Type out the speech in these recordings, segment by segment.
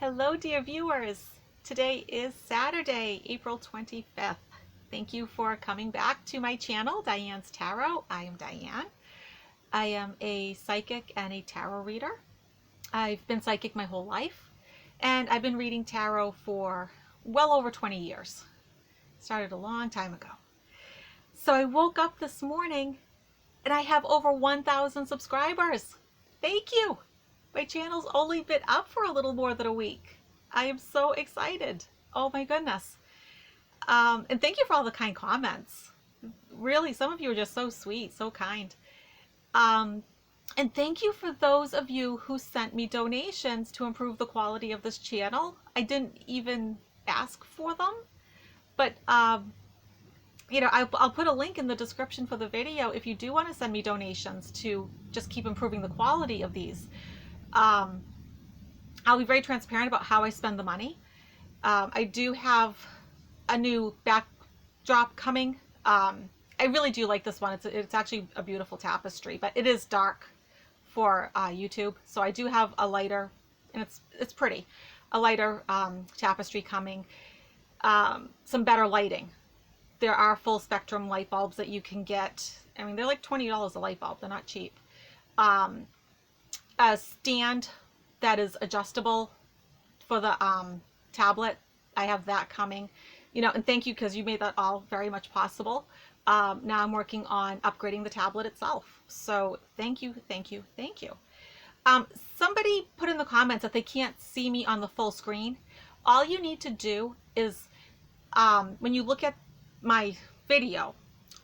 Hello, dear viewers. Today is Saturday, April 25th. Thank you for coming back to my channel, Diane's Tarot. I am Diane. I am a psychic and a tarot reader. I've been psychic my whole life, and I've been reading tarot for well over 20 years. Started a long time ago. So I woke up this morning and I have over 1,000 subscribers. Thank you. My channel's only been up for a little more than a week. I am so excited. Oh my goodness. And thank you for all the kind comments. Really, some of you are just so sweet, so kind. And thank you for those of you who sent me donations to improve the quality of this channel. I didn't even ask for them, but you know, I'll put a link in the description for the video if you do want to send me donations to just keep improving the quality of these. I'll be very transparent about how I spend the money. I do have a new backdrop coming. I really do like this one. It's actually a beautiful tapestry, but it is dark for YouTube. So I do have a lighter, and it's pretty, a lighter tapestry coming. Some better lighting. There are full spectrum light bulbs that you can get. I mean, they're like $20 a light bulb. They're not cheap. A stand that is adjustable for the tablet. I have that coming. You know, and thank you, because you made that all very much possible. Now I'm working on upgrading the tablet itself. So thank you, thank you, thank you. Somebody put in the comments that they can't see me on the full screen. All you need to do is, when you look at my video,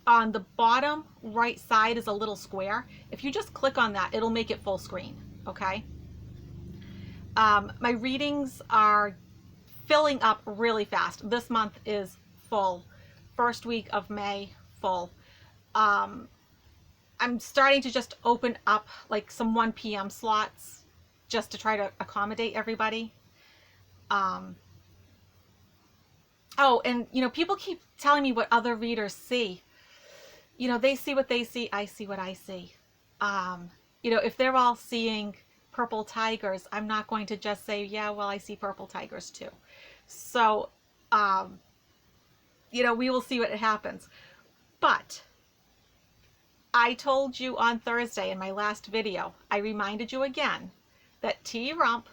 on the bottom right side is a little square. If you just click on that, it'll make it full screen, okay? My readings are filling up really fast. This month is full. First week of May, full. I'm starting to just open up like some 1 p.m. slots just to try to accommodate everybody. Oh, and you know, people keep telling me what other readers see. You know, they see what they see, I see what I see. You know, if they're all seeing purple tigers, I'm not going to just say, yeah, well, I see purple tigers too. So, you know, we will see what happens. But I told you on Thursday in my last video, I reminded you again that tRump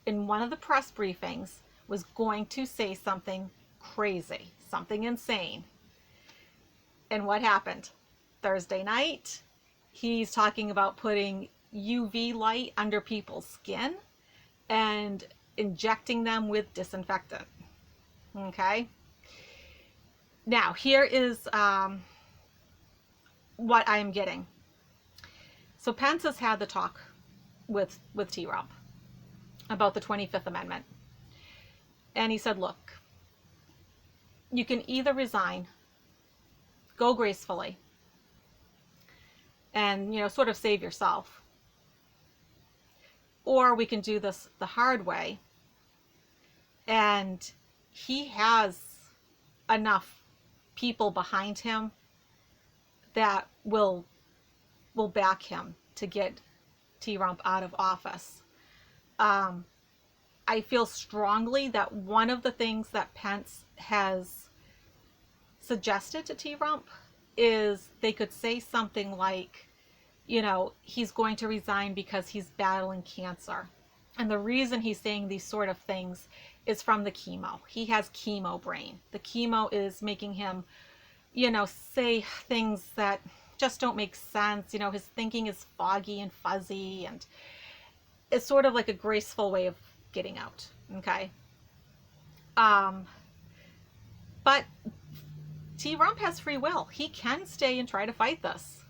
in one of the press briefings was going to say something crazy, something insane. And what happened? Thursday night, he's talking about putting UV light under people's skin and injecting them with disinfectant. Okay? Now, here is what I am getting. So Pence has had the talk with tRump about the 25th Amendment. And he said, look, you can either resign, go gracefully, and, you know, sort of save yourself, or we can do this the hard way. And he has enough people behind him that will back him to get tRump out of office. I feel strongly that one of the things that Pence has suggested to tRump is they could say something like, you know, he's going to resign because he's battling cancer. And the reason he's saying these sort of things is from the chemo. He has chemo brain. The chemo is making him, you know, say things that just don't make sense. You know, his thinking is foggy and fuzzy, and it's sort of like a graceful way of getting out, okay? But tRump has free will. He can stay and try to fight this.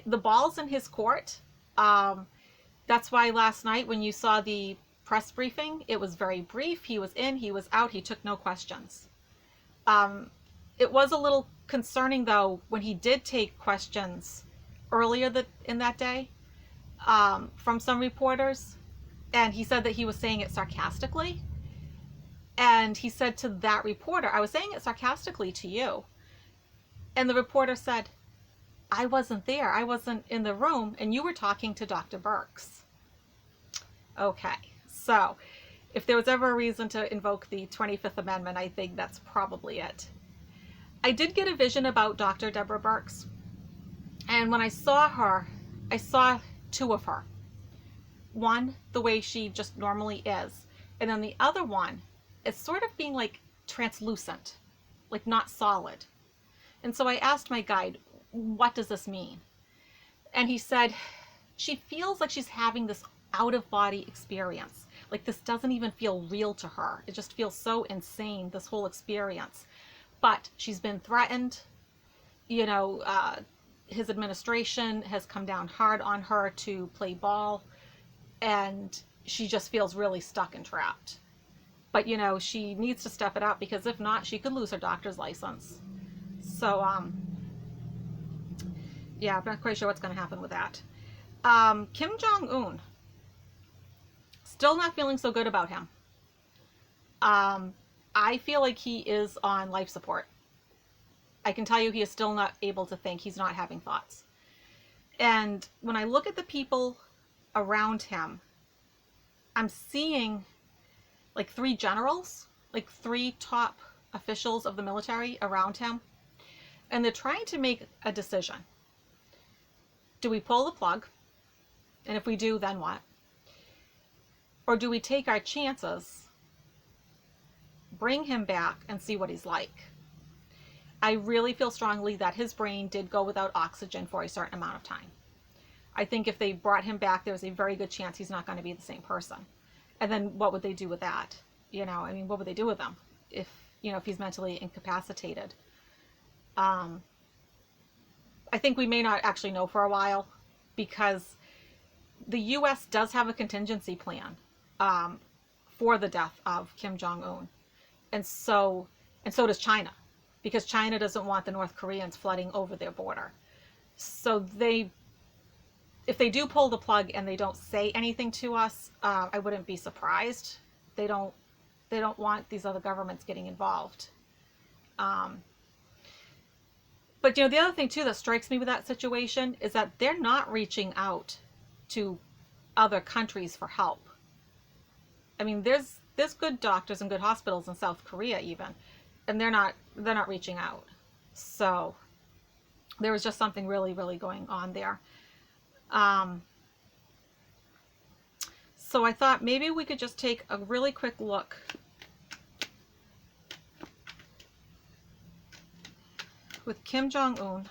The ball's in his court. That's why last night when you saw the press briefing, it was very brief. He was in, he was out, he took no questions. It was a little concerning, though, when he did take questions earlier in that day from some reporters, and he said that he was saying it sarcastically. And he said to that reporter, I was saying it sarcastically to you. And the reporter said, I wasn't there. I wasn't in the room, and you were talking to Dr. Birx. Okay, so If there was ever a reason to invoke the 25th Amendment, I think that's probably it. I did get a vision about Dr. Deborah Birx. And when I saw her, I saw two of her. One, the way she just normally is. And then the other one is sort of being like translucent, like not solid. And so I asked my guide, what does this mean? And he said, she feels like she's having this out-of-body experience. Like this doesn't even feel real to her. It just feels so insane, this whole experience. But she's been threatened. You know, his administration has come down hard on her to play ball. And she just feels really stuck and trapped. But, you know, she needs to step it up because if not, she could lose her doctor's license. So, yeah, I'm not quite sure what's going to happen with that. Kim Jong-un, still not feeling so good about him. I feel like he is on life support. I can tell you he is still not able to think. He's not having thoughts. And when I look at the people around him, I'm seeing like 3 generals, like 3 top officials of the military around him. And they're trying to make a decision. Do we pull the plug? And if we do, then what? Or do we take our chances, bring him back, and see what he's like? I really feel strongly that his brain did go without oxygen for a certain amount of time. I think if they brought him back, there's a very good chance he's not going to be the same person. And then what would they do with that? You know, I mean, what would they do with him if, you know, if he's mentally incapacitated? I think we may not actually know for a while because the U.S. does have a contingency plan for the death of Kim Jong-un. And so does China, because China doesn't want the North Koreans flooding over their border. So if they do pull the plug and they don't say anything to us, I wouldn't be surprised. They don't want these other governments getting involved. But, you know, the other thing, too, that strikes me with that situation is that they're not reaching out to other countries for help. I mean, there's good doctors and good hospitals in South Korea even, and they're not reaching out. So there was just something really, really going on there. So I thought maybe we could just take a really quick look with Kim Jong-un.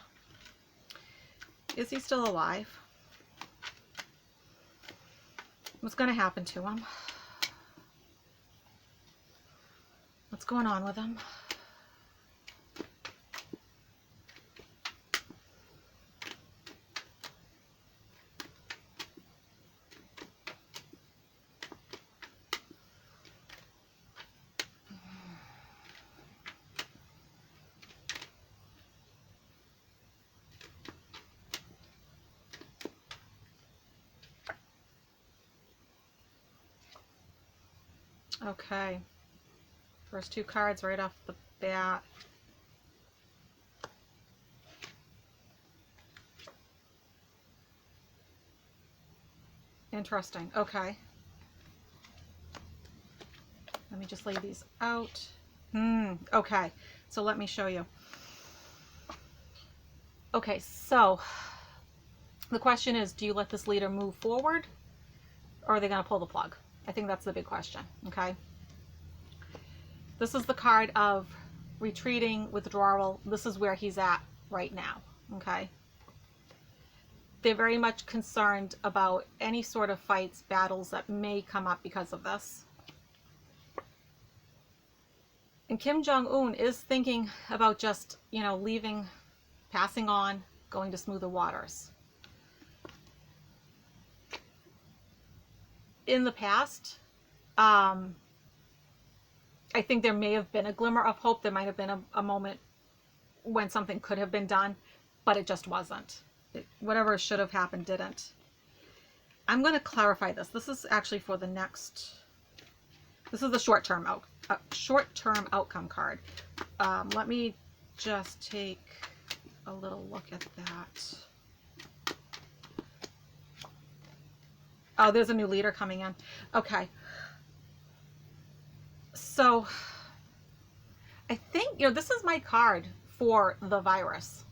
Is he still alive? What's going to happen to him? What's going on with him? Okay, first 2 cards right off the bat. Interesting. Okay. Let me just lay these out. Okay, so let me show you. Okay, so the question is, do you let this leader move forward, or are they going to pull the plug? I think that's the big question, okay? This is the card of retreating, withdrawal. This is where he's at right now, okay? They're very much concerned about any sort of fights, battles that may come up because of this. And Kim Jong-un is thinking about just, you know, leaving, passing on, going to smoother waters. In the past, I think there may have been a glimmer of hope. There might have been a moment when something could have been done, but it just wasn't. Whatever should have happened didn't. I'm going to clarify this. This is actually for the next. This is the short-term outcome card. Let me just take a little look at that. Oh, there's a new leader coming in. Okay. So I think, this is my card for the virus.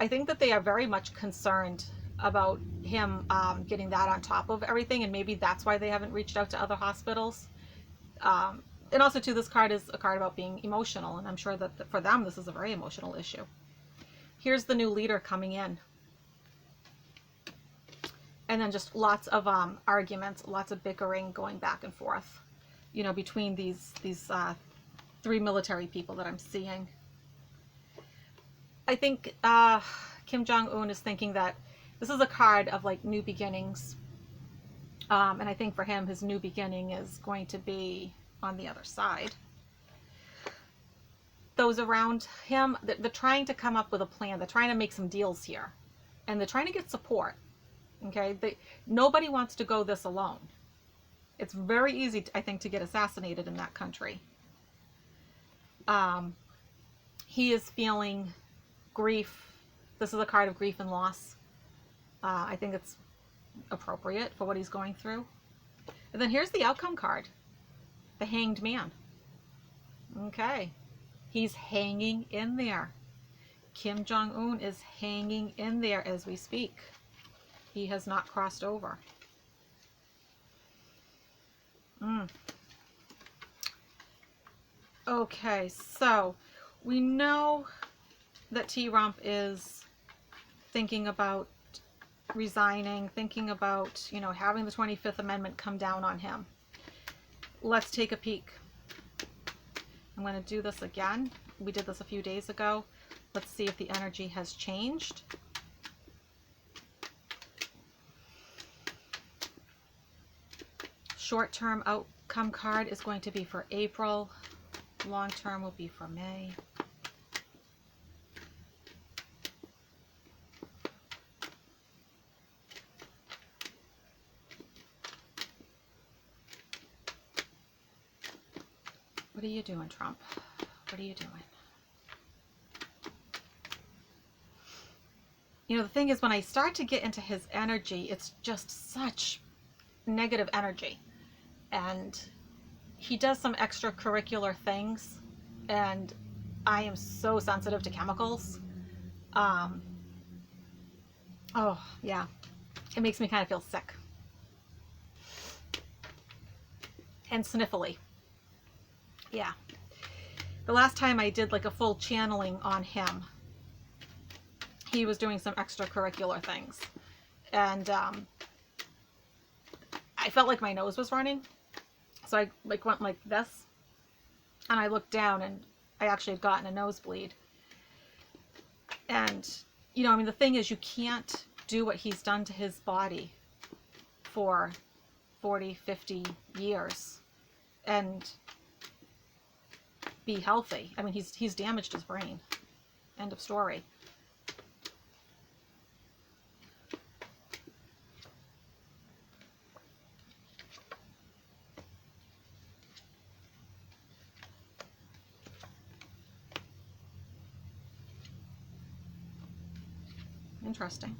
I think that they are very much concerned about him getting that on top of everything, and maybe that's why they haven't reached out to other hospitals. And also, too, this card is a card about being emotional, and I'm sure that for them, this is a very emotional issue. Here's the new leader coming in. And then just lots of arguments, lots of bickering going back and forth, between these three military people that I'm seeing. I think Kim Jong-un is thinking that this is a card of like new beginnings. And I think for him, his new beginning is going to be on the other side. Those around him, they're trying to come up with a plan. They're trying to make some deals here. And they're trying to get support. Okay? Nobody wants to go this alone. It's very easy, I think, to get assassinated in that country. He is feeling grief. This is a card of grief and loss. I think it's appropriate for what he's going through. And then here's the outcome card. The Hanged Man. Okay. He's hanging in there. Kim Jong-un is hanging in there as we speak. He has not crossed over. Okay, so we know that tRump is thinking about resigning, thinking about, having the 25th Amendment come down on him. Let's take a peek. I'm going to do this again. We did this a few days ago. Let's see if the energy has changed. Short-term outcome card is going to be for April. Long-term will be for May. What are you doing, Trump? What are you doing? The thing is, when I start to get into his energy, it's just such negative energy. And he does some extracurricular things, and I am so sensitive to chemicals. Oh, yeah. It makes me kind of feel sick. And sniffly. Yeah. The last time I did like a full channeling on him, he was doing some extracurricular things. And I felt like my nose was running. So I went like this. And I looked down and I actually had gotten a nosebleed. And, the thing is, you can't do what he's done to his body for 40, 50 years and be healthy. I mean, he's damaged his brain. End of story. Interesting.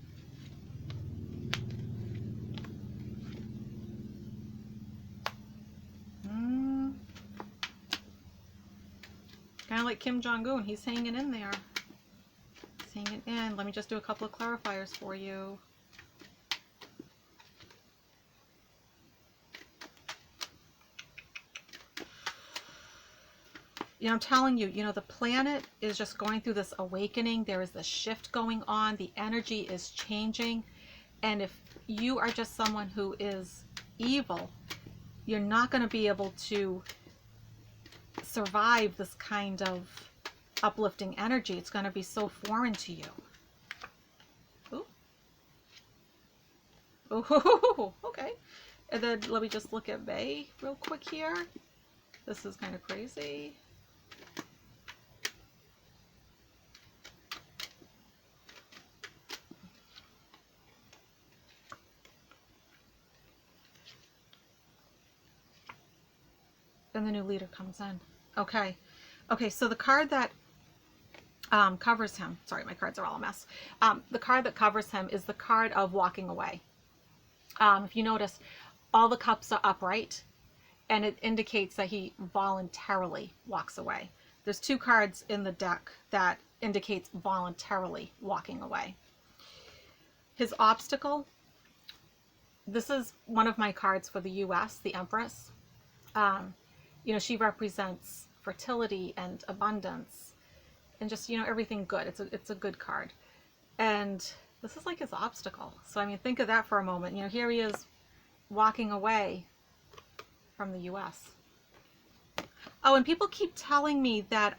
Kind of like Kim Jong-un. He's hanging in there. He's hanging in. Let me just do a couple of clarifiers for you. I'm telling you, the planet is just going through this awakening. There is this shift going on. The energy is changing. And if you are just someone who is evil, you're not going to be able to survive this kind of uplifting energy. It's going to be so foreign to you. Ooh. Oh, okay. And then let me just look at May real quick here. This is kind of crazy. Then the new leader comes in. Okay. Okay, so the card that covers him, sorry, my cards are all a mess. The card that covers him is the card of walking away. If you notice, all the cups are upright, and it indicates that he voluntarily walks away. There's two cards in the deck that indicates voluntarily walking away. His obstacle, this is one of my cards for the US, the Empress. You know, she represents fertility and abundance and just, you know, everything good. It's a good card. And this is like his obstacle. So, I mean, think of that for a moment. You know, here he is walking away from the US. Oh, and people keep telling me that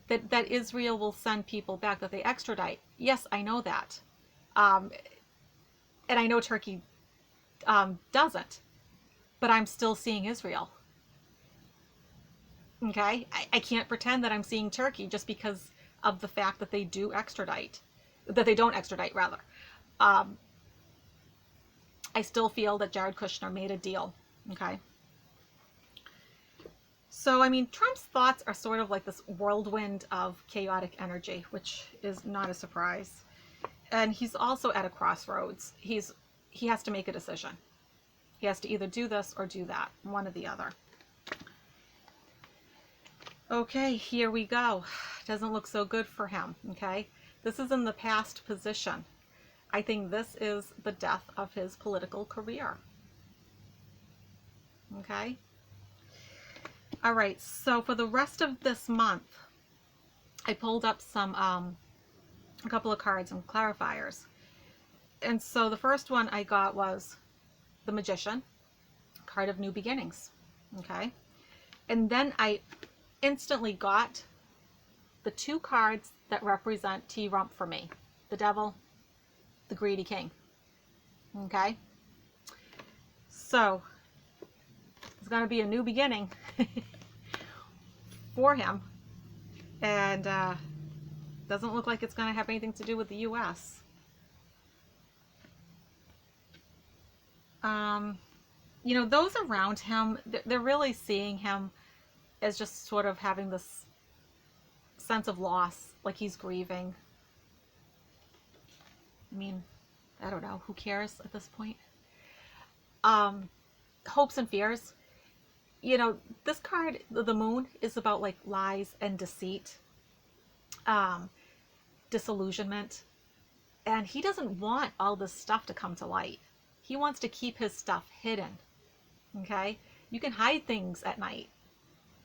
that Israel will send people back, that they extradite. Yes, I know that. And I know Turkey doesn't. But I'm still seeing Israel. Okay? I can't pretend that I'm seeing Turkey just because of the fact that they do extradite. That they don't extradite, rather. I still feel that Jared Kushner made a deal. Okay? So, I mean, Trump's thoughts are sort of like this whirlwind of chaotic energy, which is not a surprise. And he's also at a crossroads. He has to make a decision. He has to either do this or do that, one or the other. Okay, here we go. Doesn't look so good for him, okay? This is in the past position. I think this is the death of his political career. Okay? All right, so for the rest of this month, I pulled up some, a couple of cards and clarifiers. And so the first one I got was the Magician, card of new beginnings. Okay? And then I instantly got the two cards that represent tRump for me. The Devil, the Greedy King. Okay? So, it's going to be a new beginning for him. And doesn't look like it's going to have anything to do with the U.S. You know, those around him, they're really seeing him as just sort of having this sense of loss, like he's grieving. I mean, I don't know, who cares at this point? Hopes and fears. You know, this card, the Moon, is about like lies and deceit, disillusionment, and he doesn't want all this stuff to come to light. He wants to keep his stuff hidden. Okay? You can hide things at night,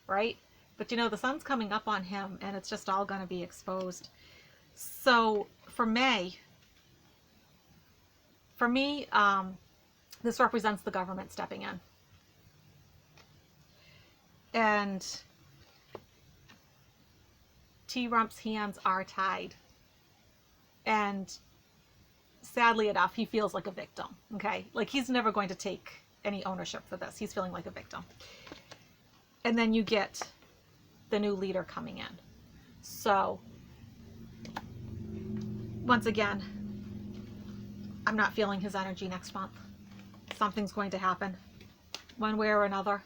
right? But you know, the sun's coming up on him and it's just all going to be exposed. So for May, for me, this represents the government stepping in. And tRump's hands are tied. And sadly enough, he feels like a victim. Okay? Like he's never going to take any ownership for this. He's feeling like a victim. And then you get the new leader coming in. So, once again, I'm not feeling his energy next month. Something's going to happen one way or another.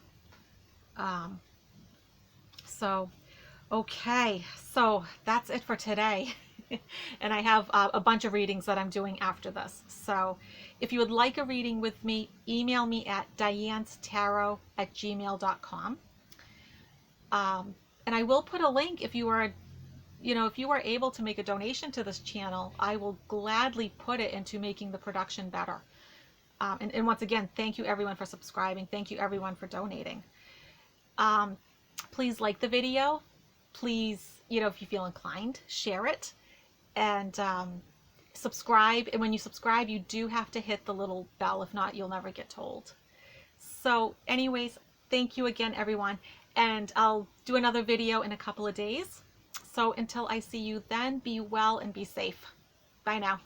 Okay, so that's it for today. And I have a bunch of readings that I'm doing after this. So if you would like a reading with me, email me at dianestarot@gmail.com. And I will put a link if you are, if you are able to make a donation to this channel, I will gladly put it into making the production better. And once again, thank you everyone for subscribing. Thank you everyone for donating. Please like the video. Please, if you feel inclined, share it. And subscribe. And when you subscribe, you do have to hit the little bell. If not, you'll never get told. So anyways, thank you again, everyone. And I'll do another video in a couple of days. So until I see you then, be well and be safe. Bye now.